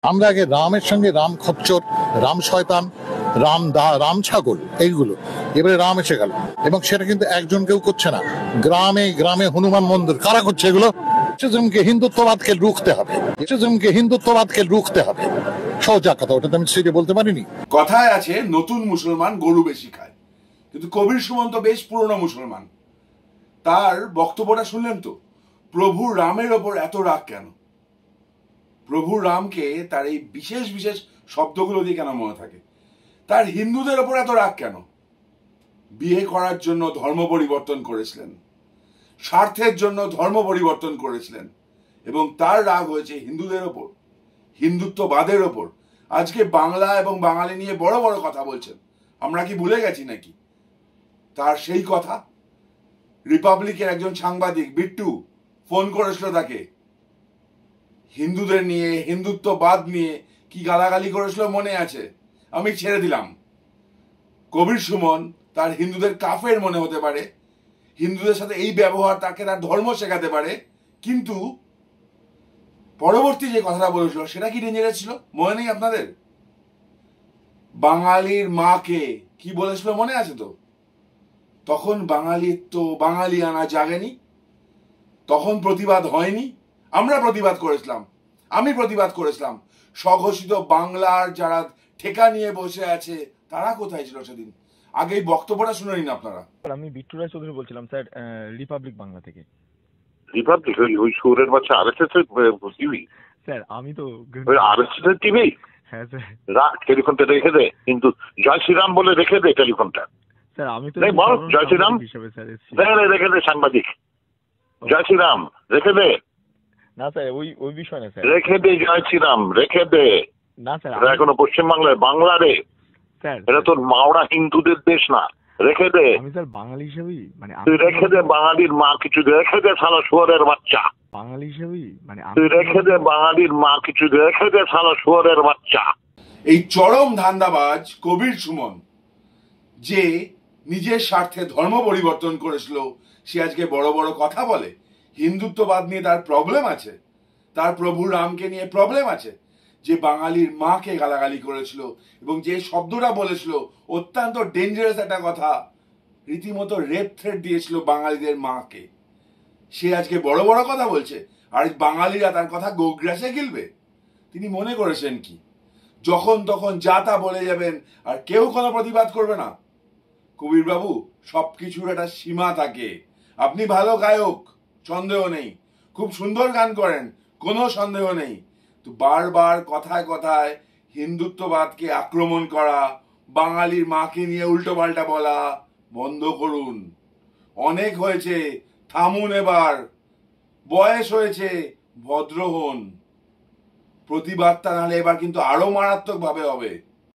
আমরা আগে রামের সঙ্গে রাম খচ্চর, রাম শয়তান, রাম ছাগল, এইগুলো, এবারে রাম এসে গেল, এবং সেটা কিন্তু একজন কেউ করছে না, গ্রামে গ্রামে হনুমান মন্দির। কারা করছে এগুলো? হিন্দুত্ববাদকে রুখতে হবে, হিন্দুত্ববাদকে রুখতে হবে। সোজা কথা, ওটা তো আমি সেটা বলতে পারিনি। কথায় আছে নতুন মুসলমান গরু বেশি খায়, কিন্তু কবির সুমন তো বেশ পুরনো মুসলমান। তার বক্তব্যটা শুনলেন তো? প্রভু রামের ওপর এত রাগ কেন? প্রভু রামকে তার এই বিশেষ বিশেষ শব্দগুলো দিয়ে কেন মনে থাকে? তার হিন্দুদের ওপর এত রাগ কেন? বিয়ে করার জন্য ধর্ম পরিবর্তন করেছিলেন, স্বার্থের জন্য ধর্ম পরিবর্তন করেছিলেন, এবং তার রাগ হয়েছে হিন্দুদের ওপর, হিন্দুত্ববাদের ওপর। আজকে বাংলা এবং বাঙালি নিয়ে বড় বড় কথা বলছেন। আমরা কি ভুলে গেছি নাকি তার সেই কথা? রিপাবলিকের একজন সাংবাদিক বিট্টু ফোন করেছিল তাকে, হিন্দুদের নিয়ে, হিন্দুত্ববাদ নিয়ে কি গালাগালি করেছিল মনে আছে? আমি ছেড়ে দিলাম। কবির সুমন তার হিন্দুদের কাফের মনে হতে পারে, হিন্দুদের সাথে এই ব্যবহার তাকে তার ধর্ম শেখাতে পারে, কিন্তু পরবর্তী যে কথাটা বলেছিল সেটা কি ডেঞ্জারাস ছিল মনে নেই আপনাদের? বাঙালির মাকে কি বলেছিল মনে আছে তো? তখন বাঙালির তো বাঙালি আনা জাগেনি, তখন প্রতিবাদ হয়নি। আমরা প্রতিবাদ করেছিলাম, আমি প্রতিবাদ করেছিলাম। স্বঘোষিত বাংলার যারা ঠেকা নিয়ে বসে আছে তারা কোথায় ছিল সেদিন? আগে এই বক্তব্যটা শুনে নিন আপনারা। আমি বিট্টু রায় চৌধুরী বলছিলাম স্যার, রিপাবলিক বাংলা থেকে। রিপাবলিক ওই সুরের বাচ্চা আরএসএস এর টিভি? স্যার আমি তো আরএসএস এর টিভি। হ্যাঁ স্যার। রাখ, টেলিফোনটা রেখে দে, কিন্তু জয় শ্রীরাম বলে রেখে দে টেলিফোনটা। স্যার আমি তো বল জয় শ্রীরাম হিসেবে স্যার রেখে দে, সাংবাদিক জয় শ্রীরাম রেখে দে। না স্যার ওই বিষয় না স্যার, রেখে দে জয় শ্রীরাম, রেখে দে। না স্যার এখনো পশ্চিমবাংলায় বাংলা রে, স্যার এটা তোর মাওড়া হিন্দুদের দেশ না, রেখে দে। আমি স্যার বাঙালি হিসেবেই তুই রেখে দে, বাঙালির মা কিছু রেখে দে, শালা শুয়োরের বাচ্চা। বাঙালি হিসেবেই তুই রেখে দে, বাঙালির মা কিছু রেখে দে, শালা শুয়োরের বাচ্চা। এই চরম ধান্দাবাজ কবির সুমন, যে নিজের স্বার্থে ধর্ম পরিবর্তন করেছিল, সে আজকে বড় বড় কথা বলে। হিন্দুত্ববাদ নিয়ে তার প্রবলেম আছে, তার প্রভু রামকে নিয়ে প্রবলেম আছে, যে বাঙালির মাকে গালাগালি করেছিল এবং যে শব্দটা বলেছিল অত্যন্ত ডেঞ্জারাস একটা কথা, রীতিমতো রেপ থ্রেট দিয়েছিল বাঙালিদের মাকে। সে আজকে বড় বড় কথা বলছে, আর বাঙালিরা তার কথা গোগ্রাসে গিলবে। তিনি মনে করেছেন কি যখন তখন যা তা বলে যাবেন আর কেউ কোনো প্রতিবাদ করবে না? কবির বাবু, সবকিছুর একটা সীমা থাকে। আপনি ভালো গায়ক, সন্দেহ নেই, খুব সুন্দর গান করেন, কোনো সন্দেহ নেই, তো বারবার কথায় কথায় হিন্দুত্ববাদকে আক্রমণ করা, বাঙালির মাকে নিয়ে উল্টো পাল্টা বলা বন্ধ করুন। অনেক হয়েছে, থামুন এবার, বয়স হয়েছে, ভদ্র হন। প্রতিবাদটা নাহলে এবার কিন্তু আরো মারাত্মক ভাবে হবে।